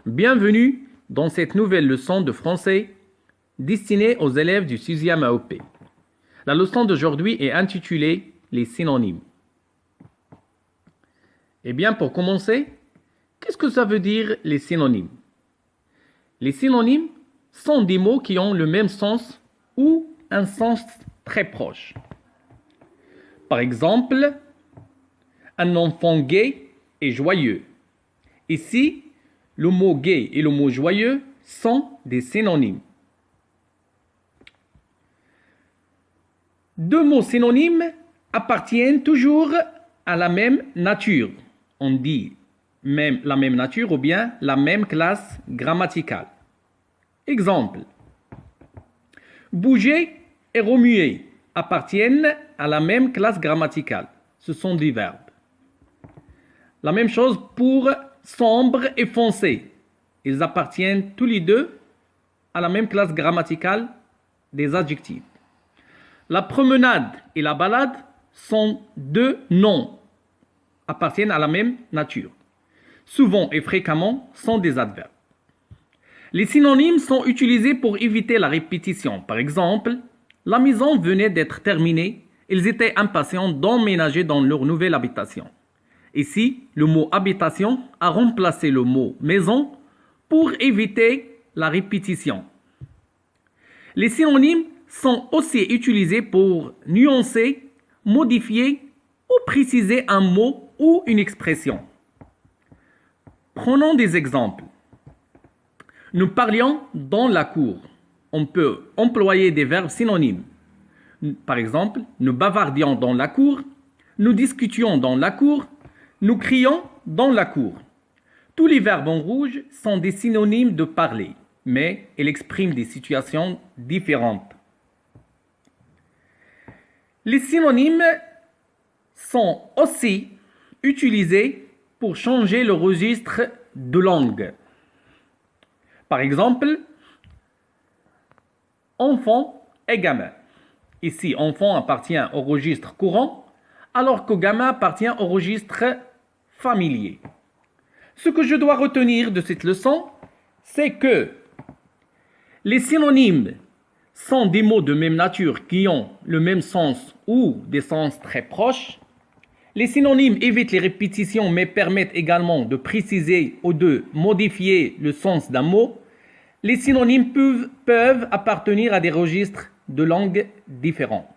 Bienvenue dans cette nouvelle leçon de français destinée aux élèves du 6e AOP. La leçon d'aujourd'hui est intitulée « Les synonymes ». Eh bien, pour commencer, qu'est-ce que ça veut dire les synonymes? Les synonymes sont des mots qui ont le même sens ou un sens très proche. Par exemple, un enfant gai est joyeux. Ici, le mot gai et le mot joyeux sont des synonymes. Deux mots synonymes appartiennent toujours à la même nature. On dit même la même nature ou bien la même classe grammaticale. Exemple. Bouger et remuer appartiennent à la même classe grammaticale. Ce sont des verbes. La même chose pour sombre et foncé. Ils appartiennent tous les deux à la même classe grammaticale des adjectifs. La promenade et la balade sont deux noms, appartiennent à la même nature. Souvent et fréquemment sont des adverbes. Les synonymes sont utilisés pour éviter la répétition. Par exemple, la maison venait d'être terminée. Ils étaient impatients d'emménager dans leur nouvelle habitation. Ici, le mot habitation a remplacé le mot maison pour éviter la répétition. Les synonymes sont aussi utilisés pour nuancer, modifier ou préciser un mot ou une expression. Prenons des exemples. Nous parlions dans la cour. On peut employer des verbes synonymes. Par exemple, nous bavardions dans la cour, nous discutions dans la cour, nous crions dans la cour. Tous les verbes en rouge sont des synonymes de parler, mais ils expriment des situations différentes. Les synonymes sont aussi utilisés pour changer le registre de langue. Par exemple, enfant et gamin. Ici, enfant appartient au registre courant, alors que gamin appartient au registre familier. Ce que je dois retenir de cette leçon, c'est que les synonymes sont des mots de même nature qui ont le même sens ou des sens très proches. Les synonymes évitent les répétitions mais permettent également de préciser ou de modifier le sens d'un mot. Les synonymes peuvent appartenir à des registres de langue différents.